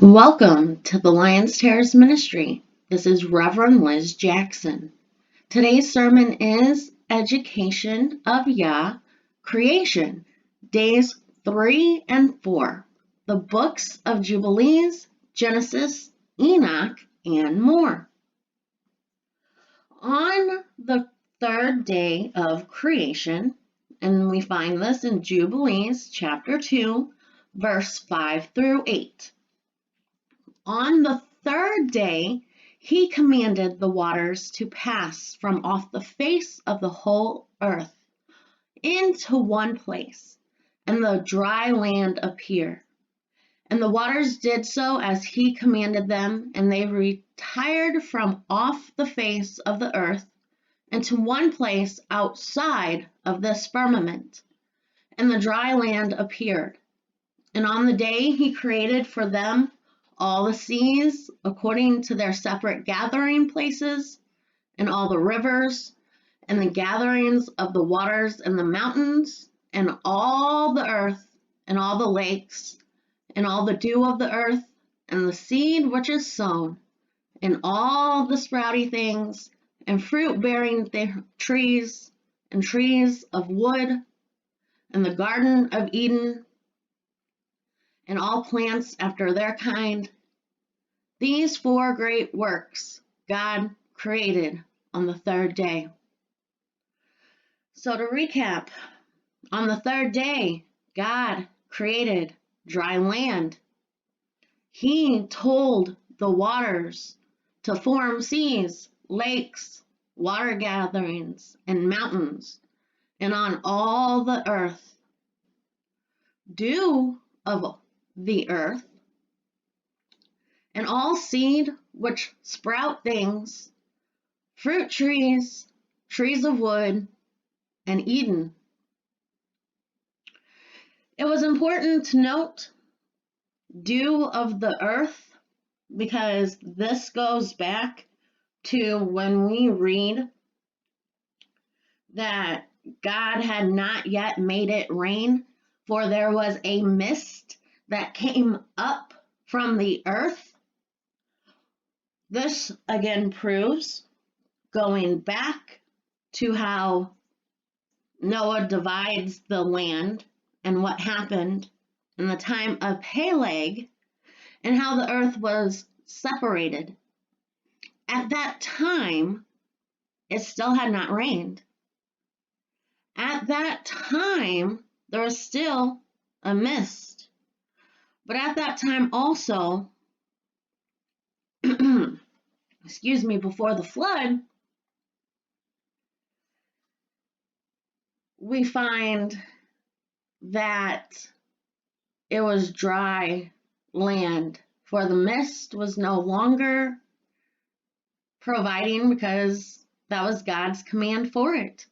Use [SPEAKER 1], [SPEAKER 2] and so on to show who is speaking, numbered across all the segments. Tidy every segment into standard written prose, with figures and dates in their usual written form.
[SPEAKER 1] Welcome to the Lions Terrace Ministry. This is Reverend Liz Jackson. Today's sermon is Education of Yah, Creation, days 3 and 4, the books of Jubilees, Genesis, Enoch, and more. On the third day of creation, and we find this in Jubilees chapter 2, verse 5 through 8. On the third day, he commanded the waters to pass from off the face of the whole earth into one place, and the dry land appeared. And the waters did so as he commanded them, and they retired from off the face of the earth into one place outside of this firmament. And the dry land appeared. And on the day he created for them all the seas according to their separate gathering places, and all the rivers, and the gatherings of the waters, and the mountains, and all the earth, and all the lakes, and all the dew of the earth, and the seed which is sown, and all the sprouty things, and fruit-bearing trees, and trees of wood, and the garden of Eden, and all plants after their kind. These four great works God created on the third day. So to recap, on the third day, God created dry land. He told the waters to form seas, lakes, water gatherings, and mountains, and on all the earth. Dew of the earth, and all seed which sprout things, fruit trees, trees of wood, and Eden. It was important to note dew of the earth because this goes back to when we read that God had not yet made it rain, for there was a mist that came up from the earth. This again proves, going back to how Noah divides the land and what happened in the time of Peleg and how the earth was separated. At that time, it still had not rained. At that time, there was still a mist. But at that time also, before the flood, we find that it was dry land, for the mist was no longer providing because that was God's command for it.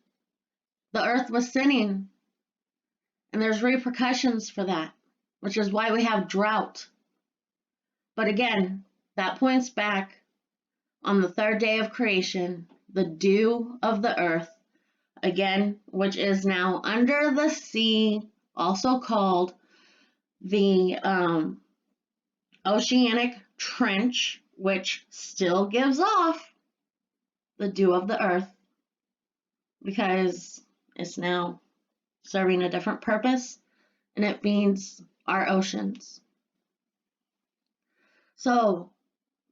[SPEAKER 1] The earth was sinning, and there's repercussions for that, which is why we have drought. But again, that points back on the third day of creation, the dew of the earth, again, which is now under the sea, also called the oceanic trench, which still gives off the dew of the earth because it's now serving a different purpose, and it feeds our oceans. So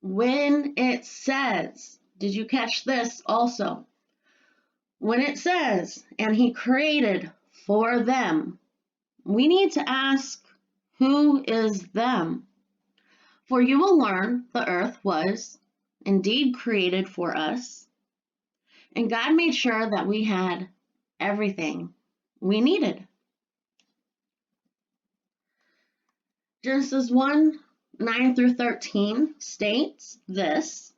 [SPEAKER 1] when it says, did you catch this also? When it says, and he created for them, we need to ask, who is them? For you will learn the earth was indeed created for us, and God made sure that we had everything we needed. Genesis 1, 9 through 13 states this,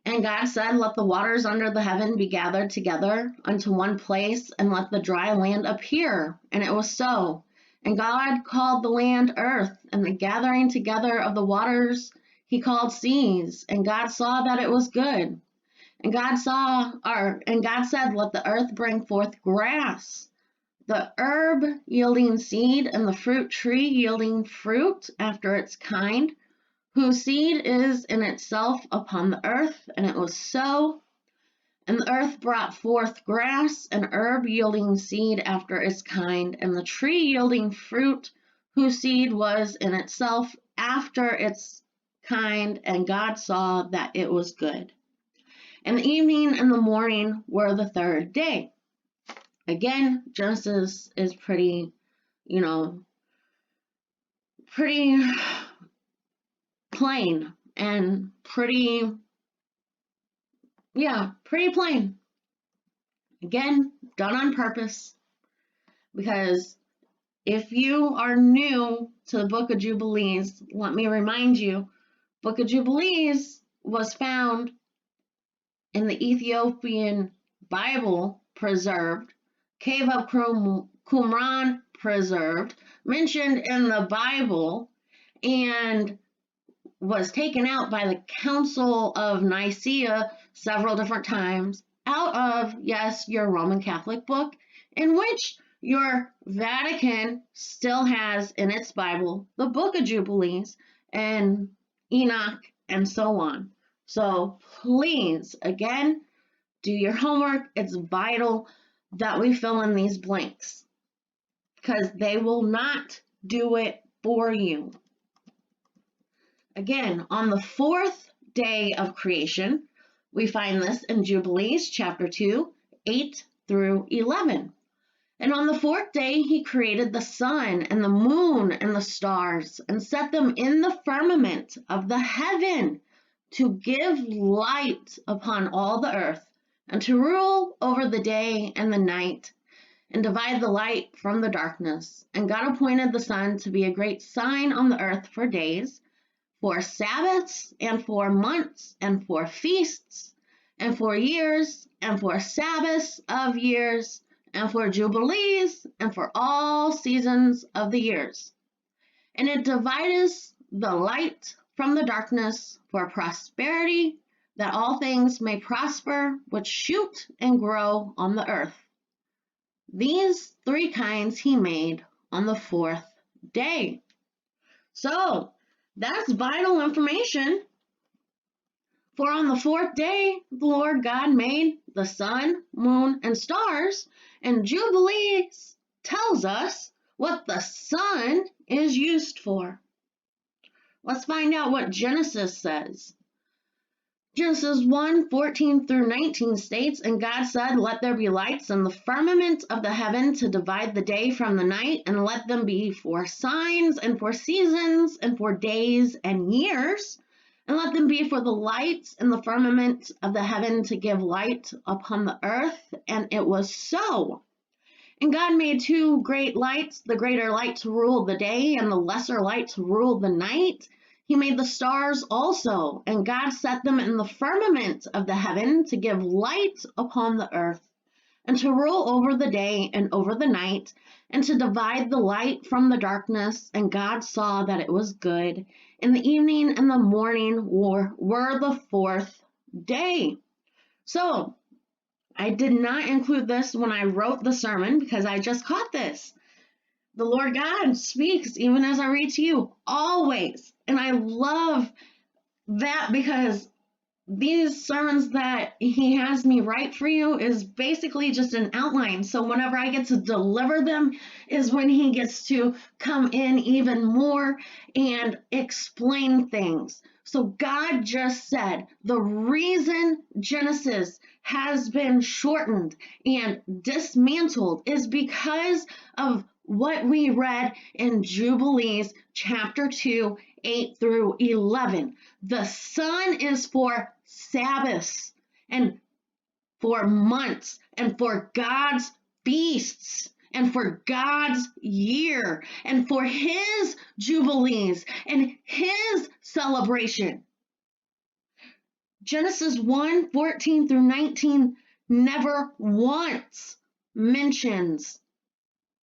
[SPEAKER 1] and God said, let the waters under the heaven be gathered together unto one place, and let the dry land appear. And it was so. And God called the land earth, and the gathering together of the waters he called seas. And God saw that it was good. And God said, let the earth bring forth grass, the herb yielding seed, and the fruit tree yielding fruit after its kind, whose seed is in itself upon the earth. And it was so. And the earth brought forth grass and herb yielding seed after its kind, and the tree yielding fruit, whose seed was in itself after its kind. And God saw that it was good. And the evening and the morning were the third day. Again, Genesis is pretty plain and pretty plain. Again, done on purpose, because if you are new to the book of Jubilees, let me remind you, book of Jubilees was found in the Ethiopian Bible preserved, Cave of Qumran preserved, mentioned in the Bible, and was taken out by the Council of Nicaea several different times out of, yes, your Roman Catholic book, in which your Vatican still has in its Bible the book of Jubilees and Enoch and so on. So please, again, do your homework. It's vital that we fill in these blanks, because they will not do it for you. Again, on the fourth day of creation, we find this in Jubilees chapter 2, 8 through 11. And on the fourth day, he created the sun and the moon and the stars, and set them in the firmament of the heaven to give light upon all the earth, and to rule over the day and the night, and divide the light from the darkness. And God appointed the sun to be a great sign on the earth for days, for Sabbaths, and for months, and for feasts, and for years, and for Sabbaths of years, and for Jubilees, and for all seasons of the years. And it divideth the light from the darkness, for prosperity, that all things may prosper which shoot and grow on the earth. These three kinds he made on the fourth day. So, that's vital information. For on the fourth day, the Lord God made the sun, moon, and stars, and Jubilees tells us what the sun is used for. Let's find out what Genesis says. Genesis 1:14 through 19 states, And God said, Let there be lights in the firmament of the heaven to divide the day from the night, and let them be for signs, and for seasons, and for days and years, and let them be for the lights in the firmament of the heaven to give light upon the earth. And it was so. And God made two great lights, the greater light to rule the day, and the lesser light to rule the night. He made the stars also, and God set them in the firmament of the heaven to give light upon the earth, and to rule over the day and over the night, and to divide the light from the darkness. And God saw that it was good. And the evening and the morning were the fourth day. So, I did not include this when I wrote the sermon, because I just caught this. The Lord God speaks, even as I read to you, always. And I love that, because these sermons that he has me write for you is basically just an outline. So whenever I get to deliver them is when he gets to come in even more and explain things. So God just said the reason Genesis has been shortened and dismantled is because of what we read in Jubilees chapter 2, 8 through 11. The sun is for Sabbaths and for months and for God's feasts and for God's year and for his Jubilees and his celebration. Genesis 1:14 through 19 never once mentions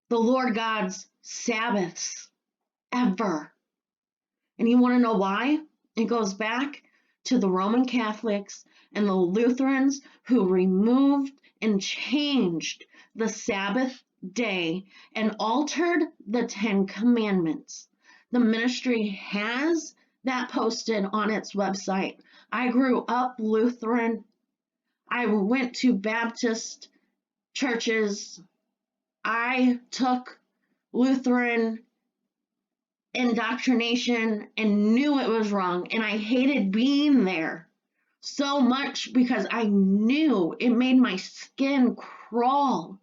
[SPEAKER 1] the Lord God's Sabbaths, ever. And you want to know why? It goes back to the Roman Catholics and the Lutherans, who removed and changed the Sabbath day and altered the Ten Commandments. The ministry has that posted on its website. I grew up Lutheran. I went to Baptist churches. I took Lutheran indoctrination and knew it was wrong, and I hated being there so much because I knew it made my skin crawl,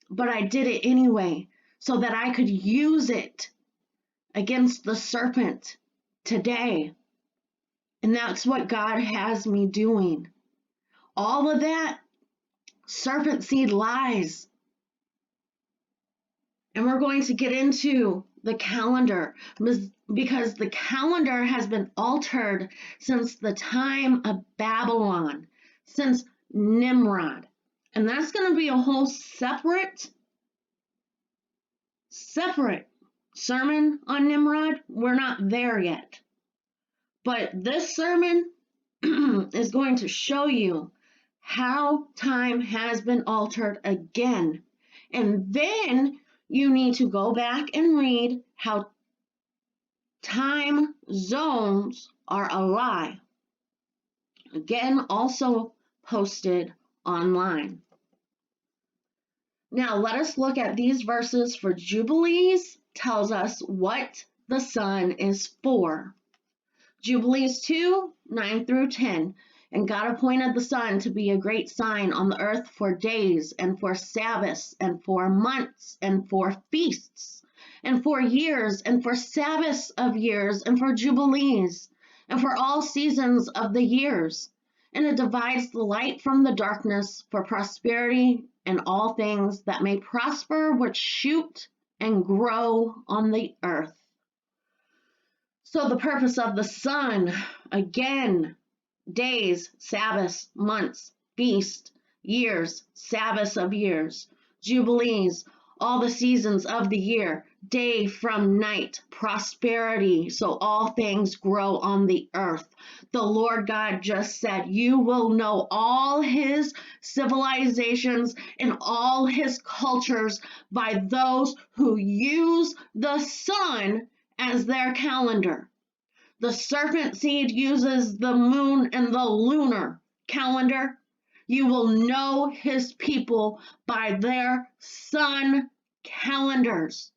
[SPEAKER 1] but I did it anyway so that I could use it against the serpent today. And that's what God has me doing. All of that serpent seed lies. And we're going to get into the calendar because the calendar has been altered since the time of Babylon, since Nimrod. And that's going to be a whole separate sermon on Nimrod. We're not there yet. But this sermon is going to show you how time has been altered again. And then you need to go back and read how time zones are a lie. Again, also posted online. Now let us look at these verses for Jubilees. Tells us what the sun is for. Jubilees 2, 9 through 10. And God appointed the sun to be a great sign on the earth for days, and for Sabbaths, and for months, and for feasts, and for years, and for Sabbaths of years, and for Jubilees, and for all seasons of the years. And it divides the light from the darkness, for prosperity and all things that may prosper, which shoot and grow on the earth. So the purpose of the sun, again, days, Sabbaths, months, feasts, years, Sabbaths of years, Jubilees, all the seasons of the year, day from night, prosperity, so all things grow on the earth. The Lord God just said, you will know all his civilizations and all his cultures by those who use the sun as their calendar. The serpent seed uses the moon and the lunar calendar. You will know his people by their sun calendars.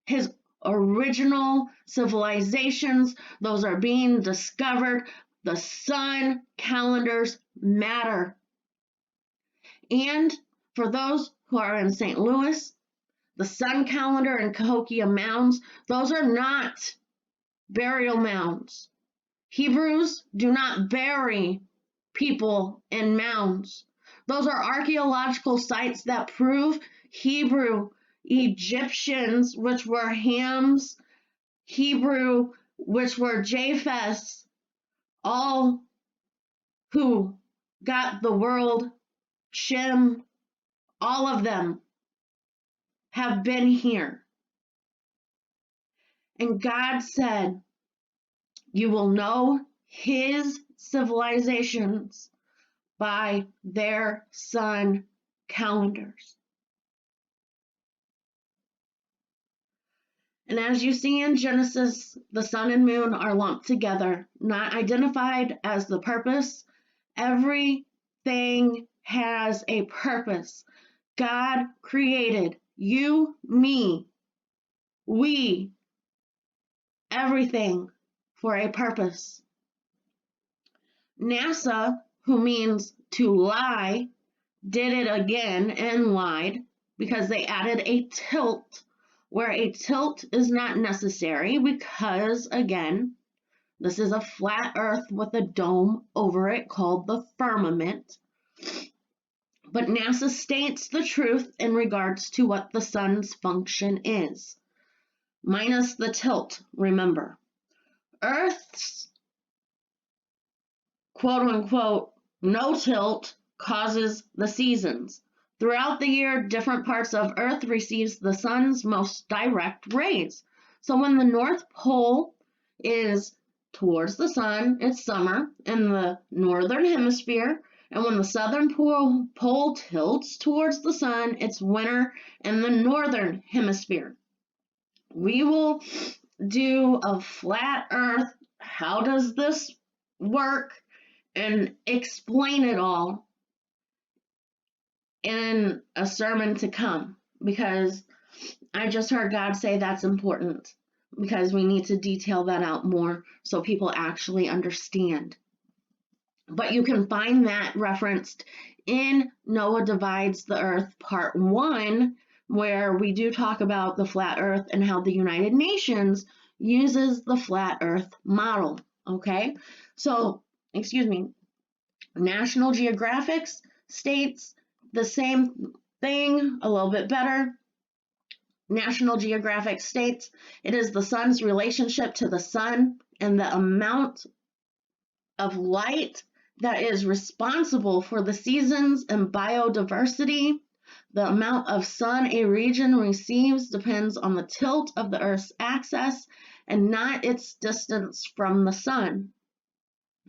[SPEAKER 1] His original civilizations, those are being discovered. The sun calendars matter. And for those who are in St. Louis, the sun calendar and Cahokia mounds, those are not burial mounds. Hebrews do not bury people in mounds. Those are archaeological sites that prove Hebrew, Egyptians, which were Ham's, Hebrew, which were Japheth's, all who got the world, Shem, all of them have been here. And God said, you will know his civilizations by their sun calendars. And as you see in Genesis, the sun and moon are lumped together, not identified as the purpose. Everything has a purpose. God created you, me, we, everything for a purpose. NASA, who means to lie, did it again and lied because they added a tilt where a tilt is not necessary because, again, this is a flat earth with a dome over it called the firmament. But NASA states the truth in regards to what the sun's function is, minus the tilt, remember. Earth's quote-unquote no tilt causes the seasons. Throughout the year, different parts of Earth receives the sun's most direct rays. So when the North Pole is towards the sun, it's summer in the northern hemisphere. And when the southern pole tilts towards the sun, it's winter in the northern hemisphere. We will do a flat earth, how does this work, and explain it all in a sermon to come, because I just heard God say that's important, because we need to detail that out more so people actually understand. But you can find that referenced in Noah Divides the Earth Part 1, where we do talk about the flat earth and how the United Nations uses the flat earth model. Okay, so, excuse me, National Geographic states the same thing, a little bit better. National Geographic states it is the sun's relationship to the sun and the amount of light that is responsible for the seasons and biodiversity. The amount of sun a region receives depends on the tilt of the Earth's axis and not its distance from the sun.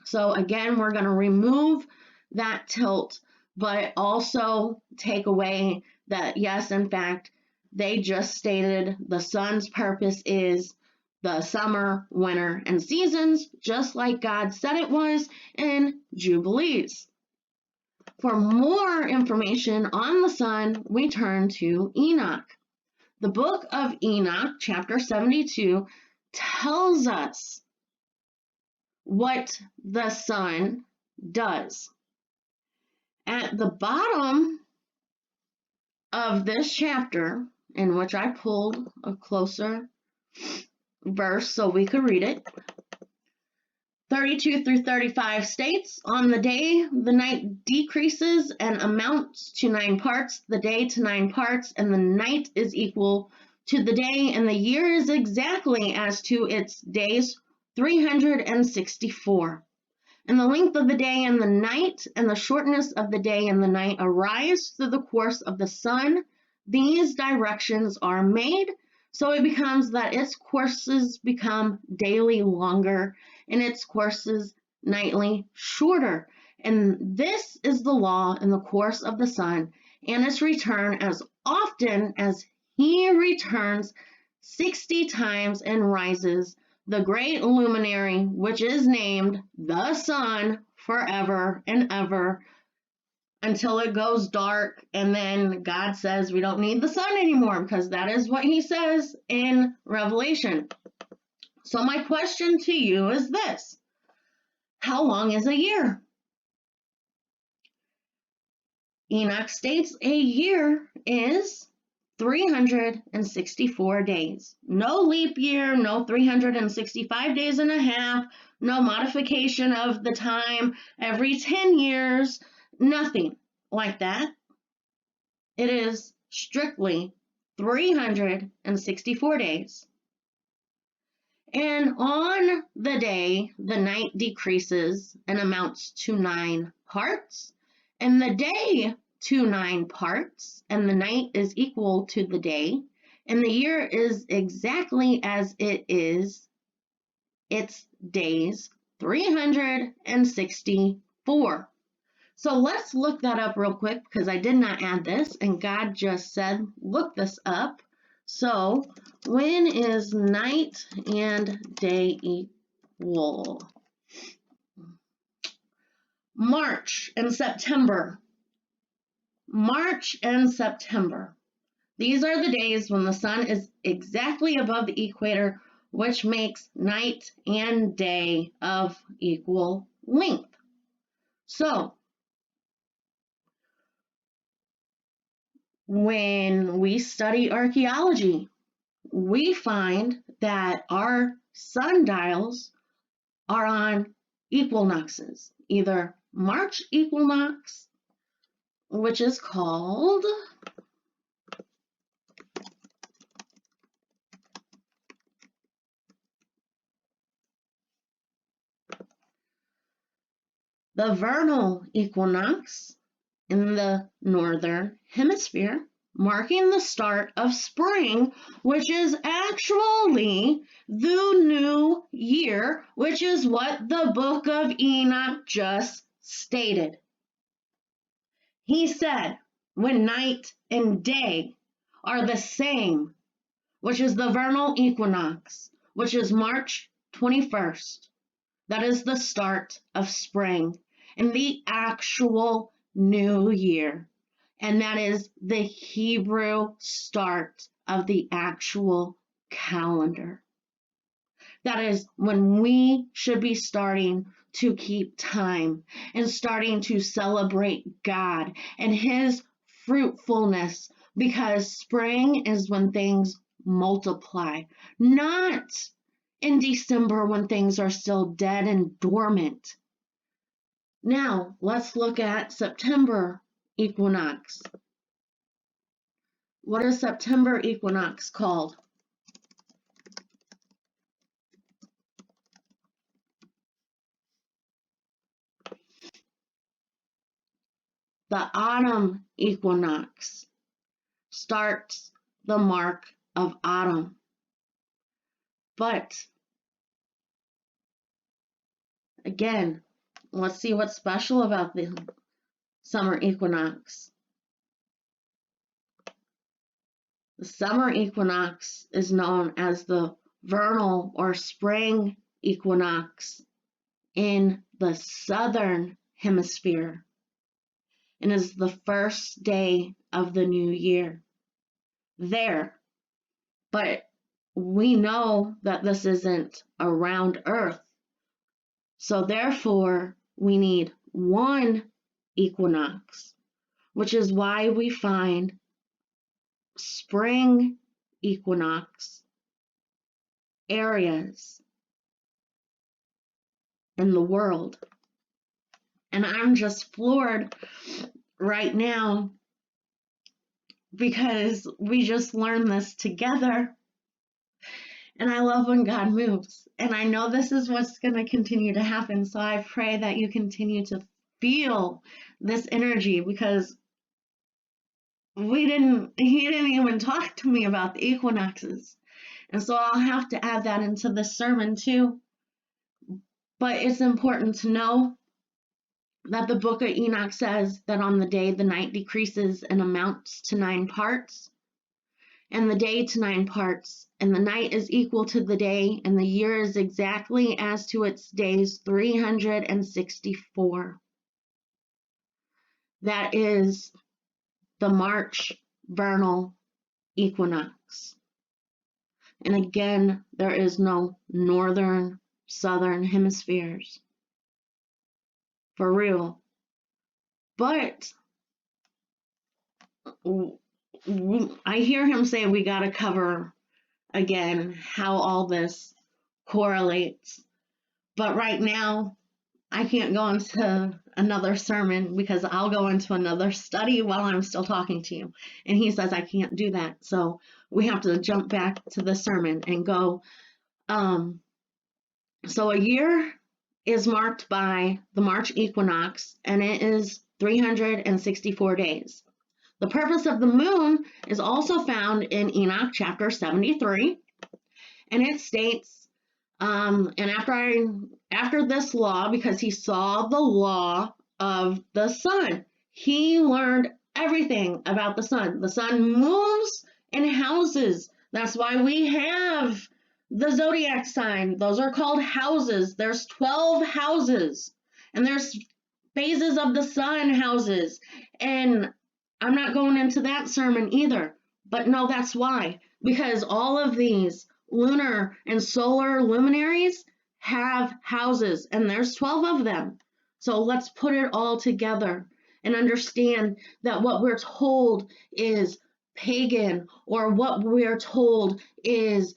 [SPEAKER 1] So again, we're going to remove that tilt, but also take away that, yes, in fact, they just stated the sun's purpose is the summer, winter, and seasons, just like God said it was in Jubilees. For more information on the sun, we turn to Enoch. The book of Enoch, chapter 72, tells us what the sun does. At the bottom of this chapter, in which I pulled a closer verse so we could read it, 32 through 35 states, on the day the night decreases and amounts to 9 parts, the day to 9 parts, and the night is equal to the day, and the year is exactly as to its days 364. And the length of the day and the night, and the shortness of the day and the night arise through the course of the sun. These directions are made, so it becomes that its courses become daily longer, and its courses nightly shorter. And this is the law in the course of the sun, and its return as often as he returns 60 times and rises, the great luminary, which is named the sun forever and ever, until it goes dark, and then God says we don't need the sun anymore, because that is what he says in Revelation. So my question to you is this: how long is a year? Enoch states a year is 364 days. No leap year, no 365 days and a half, no modification of the time every 10 years, nothing like that. It is strictly 364 days. And on the day, the night decreases and amounts to 9 parts, and the day to 9 parts, and the night is equal to the day, and the year is exactly as it is, its days 364. So let's look that up real quick, because I did not add this, and God just said, look this up. So when is night and day equal? March and September. March and September. These are the days when the sun is exactly above the equator, which makes night and day of equal length. So, when we study archaeology, we find that our sundials are on equinoxes, either March equinox, which is called the vernal equinox in the northern hemisphere, marking the start of spring, which is actually the new year, which is what the book of Enoch just stated. He said, when night and day are the same, which is the vernal equinox, which is March 21st. That is the start of spring and the actual new year. And that is the Hebrew start of the actual calendar. That is when we should be starting to keep time and starting to celebrate God and His fruitfulness, because spring is when things multiply, not in December when things are still dead and dormant. Now, let's look at September equinox. What is September equinox called? The autumn equinox starts the mark of autumn. But again, let's see what's special about the summer equinox. The summer equinox is known as the vernal or spring equinox in the southern hemisphere and is the first day of the new year there. But we know that this isn't around Earth. So therefore, we need one equinox, which is why we find spring equinox areas in the world. And I'm just floored right now because we just learned this together. And I love when God moves. And I know this is what's going to continue to happen. So I pray that you continue to feel this energy, because he didn't even talk to me about the equinoxes. And so I'll have to add that into the sermon too. But it's important to know that the book of Enoch says that on the day the night decreases and amounts to 9 parts, and the day to 9 parts, and the night is equal to the day, and the year is exactly as to its days 364. That is the March vernal equinox. And again, there is no northern, southern hemispheres. For real. But I hear him say we got to cover again how all this correlates. But right now, I can't go into another sermon because I'll go into another study while I'm still talking to you. And he says I can't do that. So we have to jump back to the sermon and go. So a year is marked by the March equinox, and it is 364 days. The purpose of the moon is also found in Enoch chapter 73, and it states, and after this law, because he saw the law of the sun, he learned everything about the sun. The sun moves in houses. That's why we have the zodiac sign. Those are called houses. There's 12 houses, and there's phases of the sun houses. And I'm not going into that sermon either, but no, that's why. Because all of these lunar and solar luminaries have houses, and there's 12 of them. So let's put it all together and understand that what we're told is pagan, or what we're told is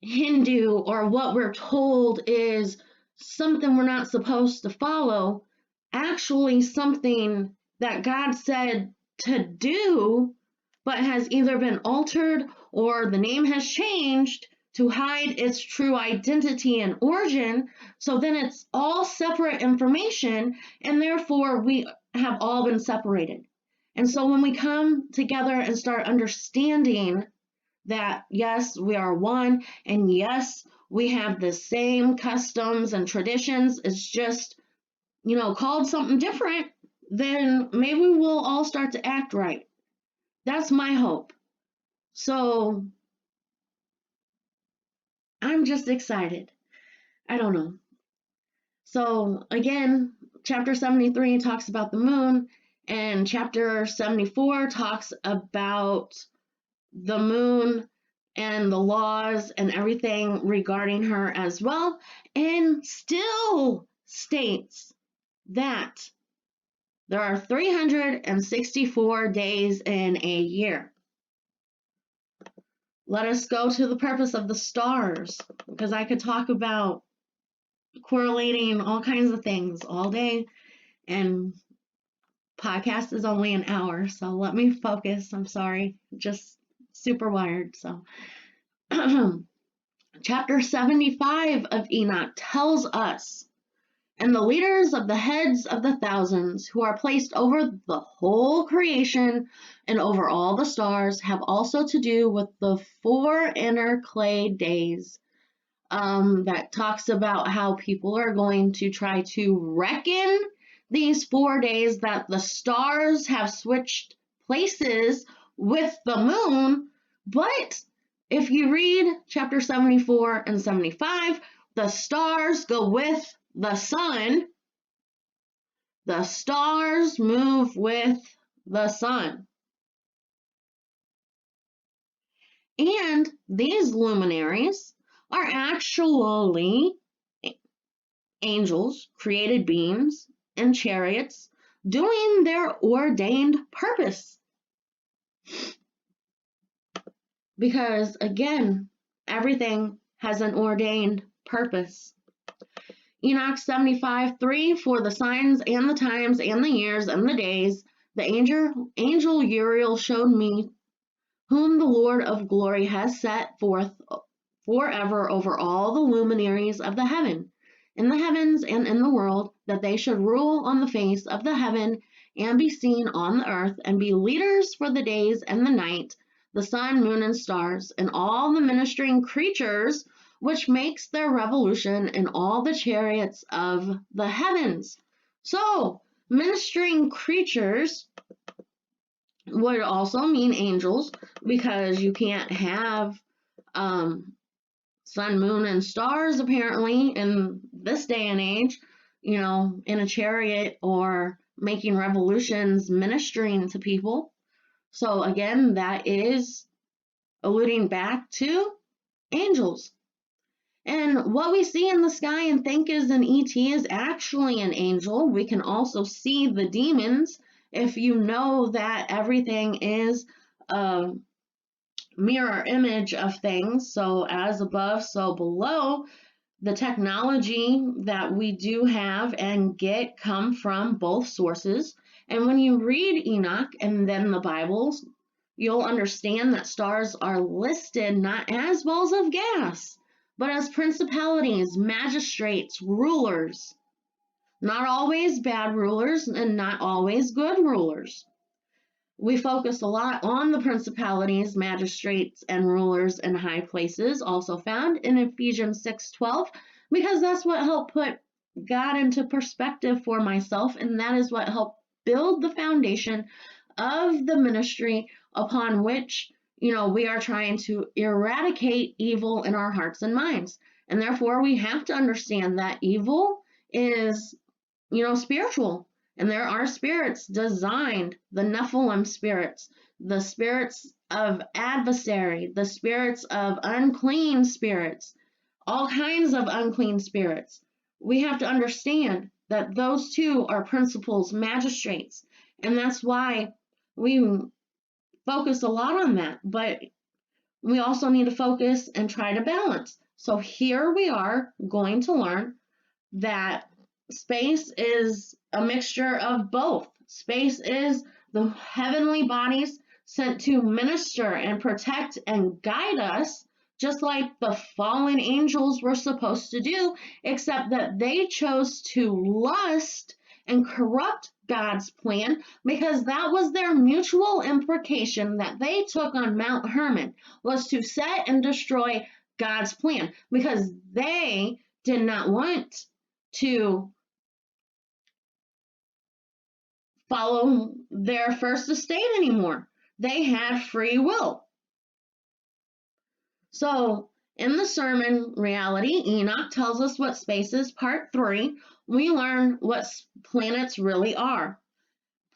[SPEAKER 1] Hindu, or what we're told is something we're not supposed to follow, actually something that God said to do, but has either been altered or the name has changed to hide its true identity and origin. So then it's all separate information, and therefore we have all been separated. And so when we come together and start understanding that yes, we are one, and yes, we have the same customs and traditions, it's just, called something different, then maybe we'll all start to act right. That's my hope. So I'm I'm just excited. I don't know. So again, chapter 73 talks about the moon, and chapter 74 talks about the moon and the laws and everything regarding her as well, and still states that there are 364 days in a year. Let us go to the purpose of the stars, because I could talk about correlating all kinds of things all day, and podcast is only an hour, so let me focus. I'm sorry, just super wired. So chapter 75 of Enoch tells us, and the leaders of the heads of the thousands who are placed over the whole creation and over all the stars have also to do with the 4 inner clay days. That talks about how people are going to try to reckon these 4 days that the stars have switched places with the moon. But if you read chapter 74 and 75, the stars go with the sun. The stars move with the sun. And these luminaries are actually angels, created beings, and chariots doing their ordained purpose. Because again, everything has an ordained purpose. Enoch 75:3, for the signs and the times and the years and the days, the angel Uriel showed me, whom the Lord of glory has set forth forever over all the luminaries of the heaven, in the heavens and in the world, that they should rule on the face of the heaven and be seen on the earth, and be leaders for the days and the night, the sun, moon, and stars, and all the ministering creatures which makes their revolution in all the chariots of the heavens. So, ministering creatures would also mean angels, because you can't have sun, moon, and stars apparently in this day and age, in a chariot or making revolutions ministering to people. So again, that is alluding back to angels. And what we see in the sky and think is an ET is actually an angel. We can also see the demons, if you know that everything is a mirror image of things. So as above, so below. The technology that we do have and get come from both sources. And when you read Enoch and then the Bibles, you'll understand that stars are listed not as balls of gas, but as principalities, magistrates, rulers. Not always bad rulers and not always good rulers. We focus a lot on the principalities, magistrates, and rulers in high places, also found in Ephesians 6:12, because that's what helped put God into perspective for myself, and that is what helped build the foundation of the ministry upon which, we are trying to eradicate evil in our hearts and minds. And therefore, we have to understand that evil is, spiritual. And there are spirits designed, the Nephilim spirits, the spirits of adversary, the spirits of unclean spirits, all kinds of unclean spirits. We have to understand that those two are principles, magistrates, and that's why we focus a lot on that. But we also need to focus and try to balance. So here we are going to learn that space is a mixture of both. Space is the heavenly bodies sent to minister and protect and guide us, just like the fallen angels were supposed to do, except that they chose to lust and corrupt God's plan, because that was their mutual imprecation that they took on Mount Hermon, was to set and destroy God's plan, because they did not want to follow their first estate anymore. They had free will. So In the sermon Reality, Enoch tells us what space is. Part 3, we learn what planets really are.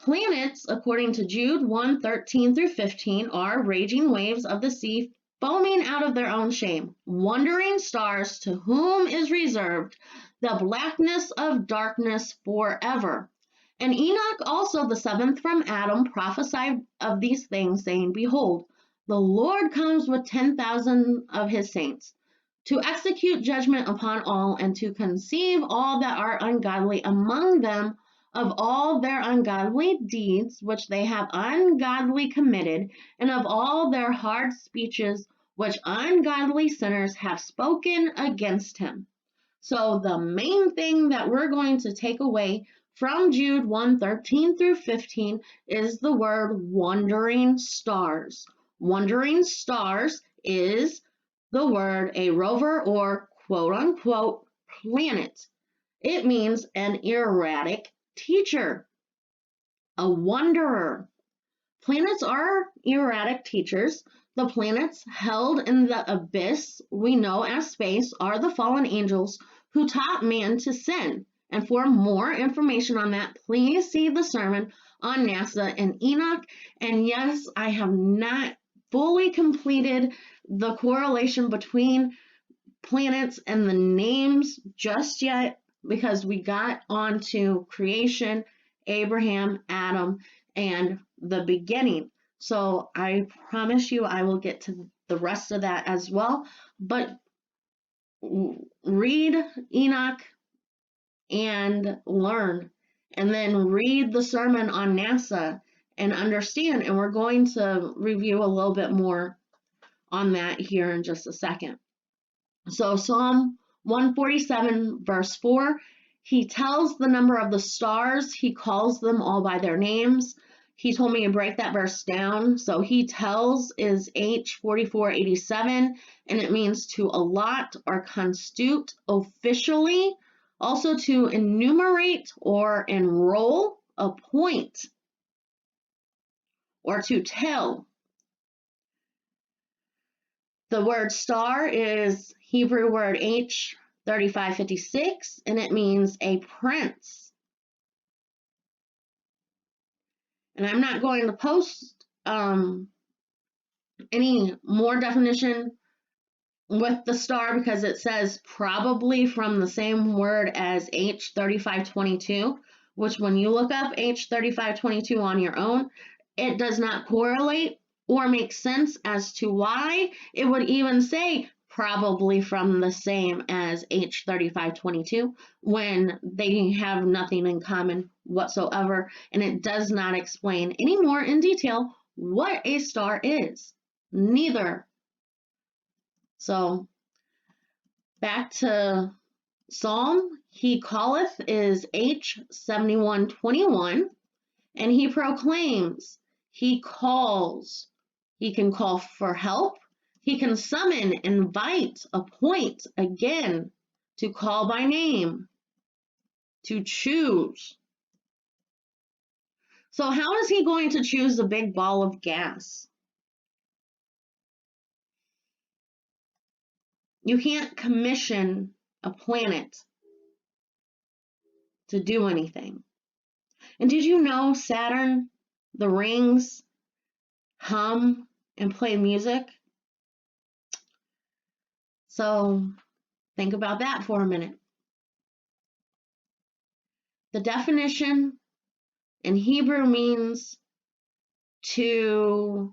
[SPEAKER 1] Planets, according to Jude 1:13 through 15, are raging waves of the sea foaming out of their own shame, wandering stars to whom is reserved the blackness of darkness forever. And Enoch, also the seventh from Adam, prophesied of these things, saying, Behold, the Lord comes with 10,000 of his saints, to execute judgment upon all, and to conceive all that are ungodly among them of all their ungodly deeds which they have ungodly committed, and of all their hard speeches which ungodly sinners have spoken against him. So the main thing that we're going to take away from Jude 1:13 through 15 is the word wandering stars. Wandering stars is the word a rover or quote unquote planet. It means an erratic teacher, a wanderer. Planets are erratic teachers. The planets held in the abyss we know as space are the fallen angels who taught man to sin. And for more information on that, please see the sermon on NASA and Enoch. And yes, I have not fully completed the correlation between planets and the names just yet, because we got onto creation, Abraham, Adam, and the beginning. So I promise you I will get to the rest of that as well. But read Enoch and learn, and then read the sermon on NASA and understand. And we're going to review a little bit more on that here in just a second. So Psalm 147 verse 4, he tells the number of the stars, he calls them all by their names. He told me to break that verse down. So he tells is H4487, and it means to allot or constitute officially, also to enumerate or enroll, appoint, or to tell. The word star is Hebrew word H3556, and it means a prince. And I'm not going to post any more definition with the star because it says probably from the same word as H3522, which when you look up H3522 on your own, it does not correlate or make sense as to why it would even say probably from the same as H3522 when they have nothing in common whatsoever, and it does not explain any more in detail what a star is. Neither. So back to Psalm, he calleth is H7121, and he proclaims, he calls. He can call for help. He can summon, invite, appoint, again, to call by name, to choose. So how is he going to choose a big ball of gas? You can't commission a planet to do anything. And did you know Saturn, the rings, hum and play music? So think about that for a minute. The definition in Hebrew means to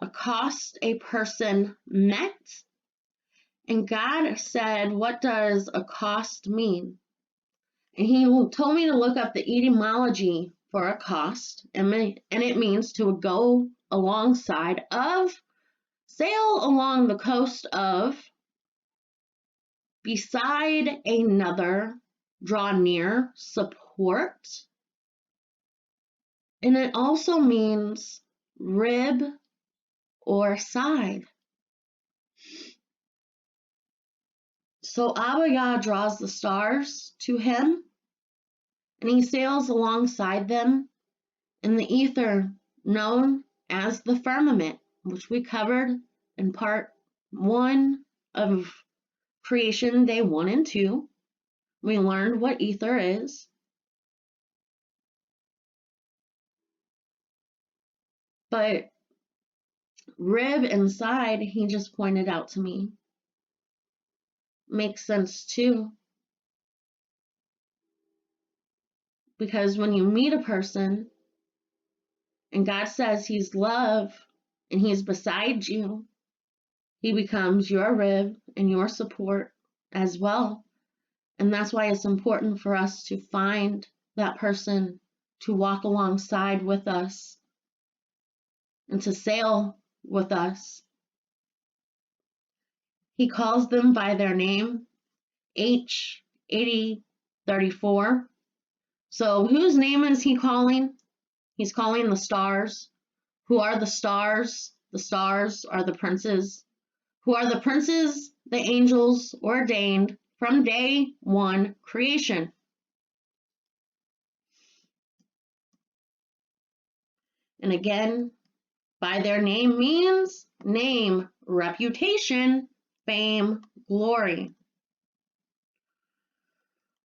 [SPEAKER 1] accost a person met. And God said, what does accost mean? And he told me to look up the etymology for accost, and it means to go alongside of, sail along the coast of, beside another, draw near, support. And it also means rib or side. So Abba Yah draws the stars to him, and he sails alongside them in the ether known as the firmament, which we covered in part 1 of creation, day 1 and 2. We learned what ether is. But rib inside, he just pointed out to me, makes sense too. Because when you meet a person and God says he's love and he's beside you, he becomes your rib and your support as well. And that's why it's important for us to find that person to walk alongside with us and to sail with us. He calls them by their name, H8034. So whose name is he calling? He's calling the stars. Who are the stars? The stars are the princes. Who are the princes? The angels ordained from day 1 creation. And again, by their name means name, reputation, fame, glory.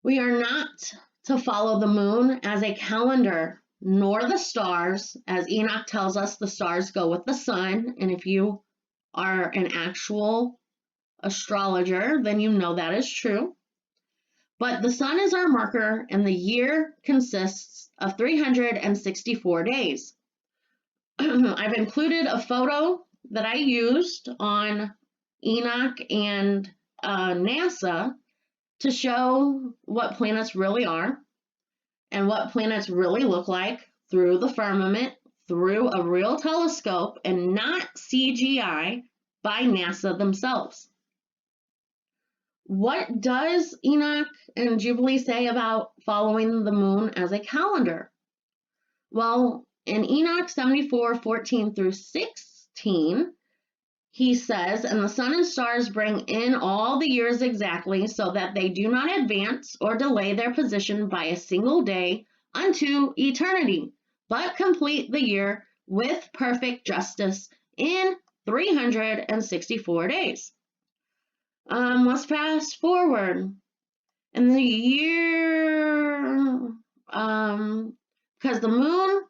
[SPEAKER 1] We are not to follow the moon as a calendar, nor the stars. As Enoch tells us, the stars go with the sun. And if you are an actual astrologer, then you know that is true. But the sun is our marker, and the year consists of 364 days. I've included a photo that I used on Enoch and NASA to show what planets really are and what planets really look like through the firmament, through a real telescope, and not CGI by NASA themselves. What does Enoch and Jubilee say about following the moon as a calendar? Well, in Enoch 74:14 through 16, he says, and the sun and stars bring in all the years exactly, so that they do not advance or delay their position by a single day unto eternity, but complete the year with perfect justice in 364 days. Let's fast forward. In the year, because the moon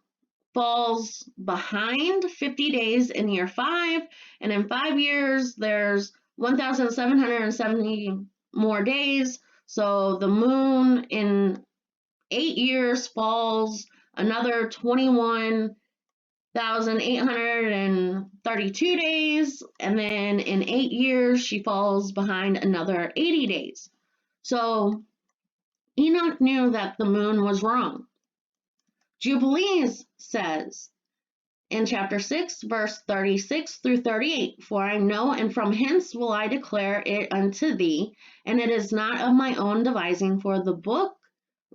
[SPEAKER 1] falls behind 50 days in year 5, and in 5 years there's 1,770 more days. So the moon in 8 years falls another 21,832 days, and then in 8 years she falls behind another 80 days. So Enoch knew that the moon was wrong. Jubilees says in chapter 6, verse 36 through 38, for I know, and from hence will I declare it unto thee, and it is not of my own devising, for the book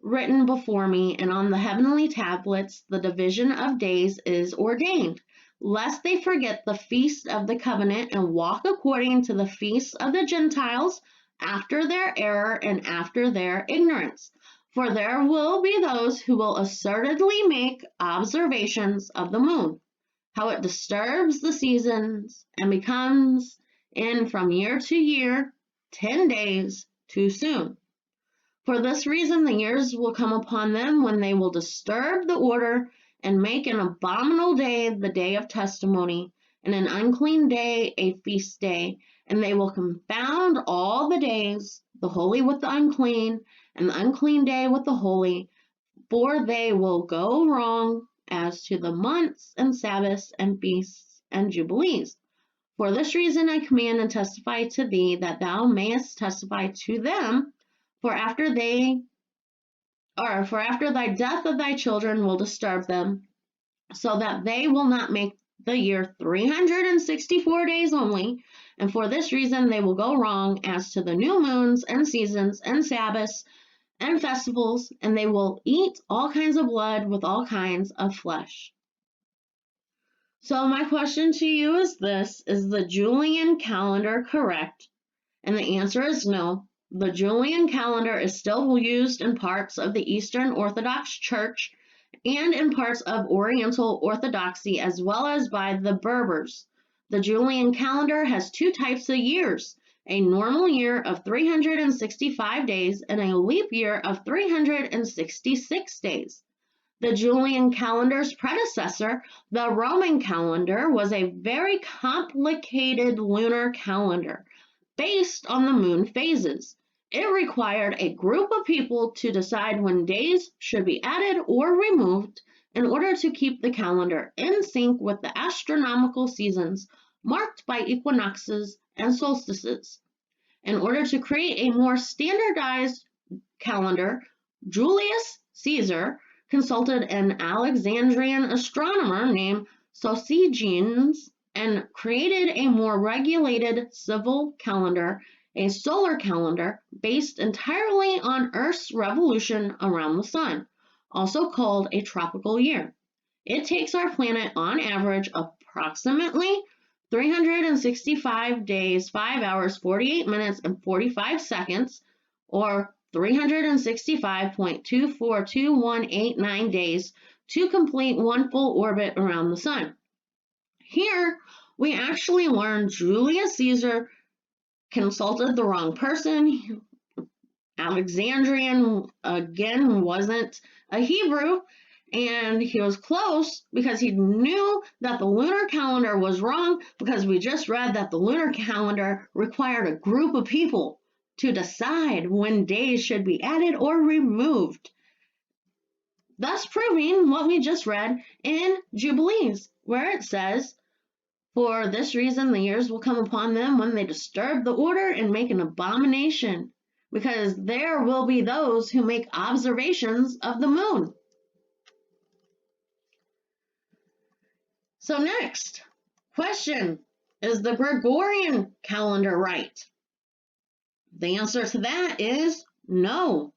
[SPEAKER 1] written before me, and on the heavenly tablets the division of days is ordained, lest they forget the feast of the covenant, and walk according to the feasts of the Gentiles, after their error and after their ignorance. For there will be those who will assertedly make observations of the moon, how it disturbs the seasons and becomes in from year to year 10 days too soon. For this reason the years will come upon them when they will disturb the order and make an abominable day the day of testimony, and an unclean day a feast day, and they will confound all the days, the holy with the unclean, and the unclean day with the holy, for they will go wrong as to the months and Sabbaths and feasts and jubilees. For this reason I command and testify to thee, that thou mayest testify to them, for after thy death of thy children will disturb them, so that they will not make the year 364 days only, and for this reason they will go wrong as to the new moons and seasons and Sabbaths and festivals, and they will eat all kinds of blood with all kinds of flesh. So my question to you is this: is the Julian calendar correct? And the answer is no. The Julian calendar is still used in parts of the Eastern Orthodox Church and in parts of Oriental Orthodoxy, as well as by the Berbers. The Julian calendar has 2 types of years: a normal year of 365 days, and a leap year of 366 days. The Julian calendar's predecessor, the Roman calendar, was a very complicated lunar calendar based on the moon phases. It required a group of people to decide when days should be added or removed in order to keep the calendar in sync with the astronomical seasons marked by equinoxes and solstices. In order to create a more standardized calendar, Julius Caesar consulted an Alexandrian astronomer named Sosigenes and created a more regulated civil calendar, a solar calendar based entirely on Earth's revolution around the sun, also called a tropical year. It takes our planet on average approximately 365 days, 5 hours, 48 minutes, and 45 seconds, or 365.242189 days to complete one full orbit around the sun. Here, we actually learned Julius Caesar consulted the wrong person. Alexandrian, again, wasn't a Hebrew, and he was close because he knew that the lunar calendar was wrong, because we just read that the lunar calendar required a group of people to decide when days should be added or removed, thus proving what we just read in Jubilees, where it says, "For this reason the years will come upon them when they disturb the order and make an abomination, because there will be those who make observations of the moon." So next, question, is the Gregorian calendar right? The answer to that is no.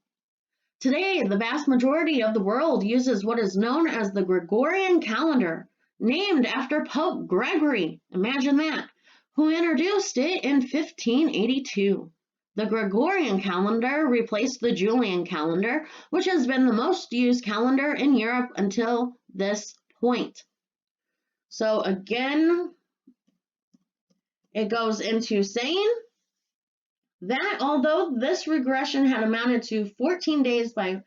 [SPEAKER 1] Today, the vast majority of the world uses what is known as the Gregorian calendar, named after Pope Gregory, imagine that, who introduced it in 1582. The Gregorian calendar replaced the Julian calendar, which has been the most used calendar in Europe until this point. So again, it goes into saying that although this regression had amounted to 14 days let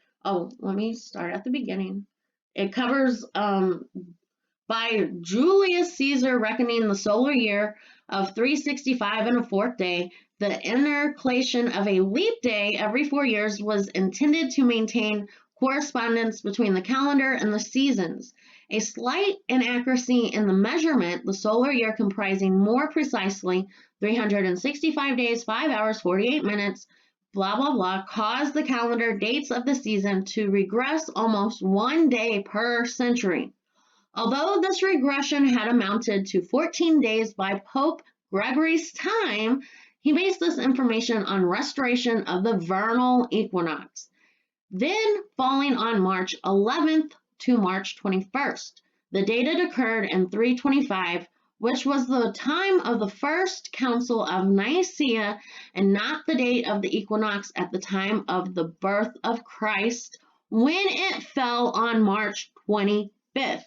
[SPEAKER 1] me start at the beginning. It covers by Julius Caesar reckoning the solar year of 365 and a fourth day, the intercalation of a leap day every 4 years was intended to maintain correspondence between the calendar and the seasons. A slight inaccuracy in the measurement, the solar year comprising more precisely 365 days, 5 hours, 48 minutes, blah, blah, blah, caused the calendar dates of the season to regress almost 1 day per century. Although this regression had amounted to 14 days by Pope Gregory's time, he based this information on restoration of the vernal equinox, then falling on March 11th to March 21st. The date it occurred in 325, which was the time of the First Council of Nicaea and not the date of the equinox at the time of the birth of Christ, when it fell on March 25th.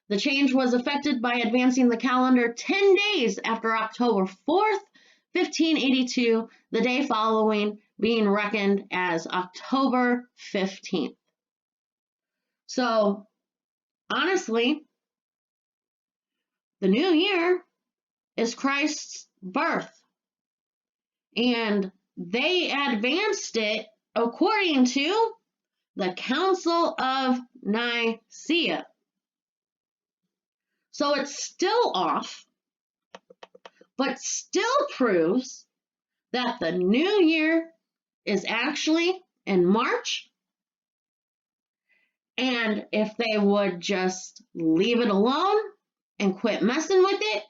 [SPEAKER 1] The change was effected by advancing the calendar 10 days after October 4th, 1582, the day following being reckoned as October 15th. So, honestly, the new year is Christ's birth, and they advanced it according to the Council of Nicaea. So it's still off, but still proves that the new year is actually in March. And if they would just leave it alone and quit messing with it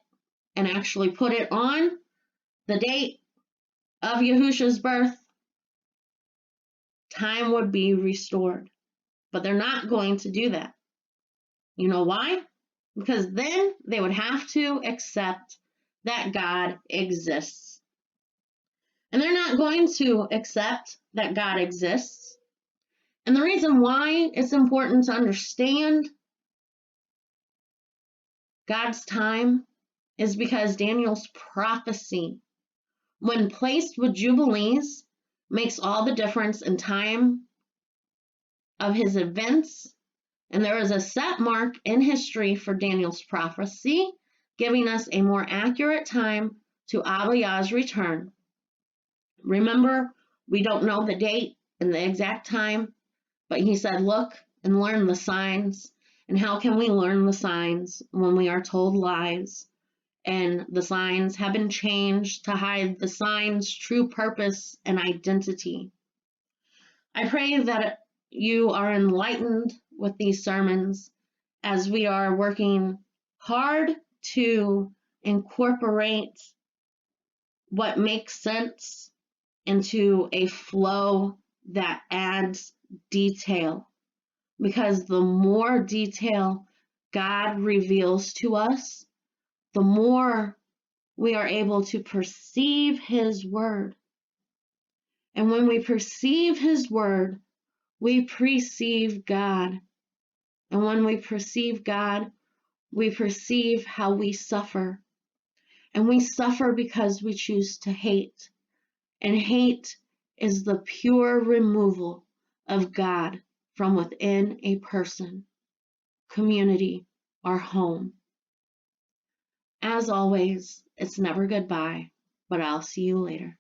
[SPEAKER 1] and actually put it on the date of Yahushua's birth, time would be restored. But they're not going to do that. You know why? Because then they would have to accept that God exists. And they're not going to accept that God exists. And the reason why it's important to understand God's time is because Daniel's prophecy when placed with Jubilees, makes all the difference in time of his events. And there is a set mark in history for Daniel's prophecy, giving us a more accurate time to Abiyah's return. Remember, we don't know the date and the exact time, but he said, look and learn the signs. And how can we learn the signs when we are told lies? And the signs have been changed to hide the signs' true purpose and identity. I pray that you are enlightened with these sermons as we are working hard to incorporate what makes sense into a flow that adds detail. Because the more detail God reveals to us, the more we are able to perceive His word. And when we perceive His word, we perceive God. And when we perceive God, we perceive how we suffer. And we suffer because we choose to hate. And hate is the pure removal of God from within a person, community, or home. As always, it's never goodbye, but I'll see you later.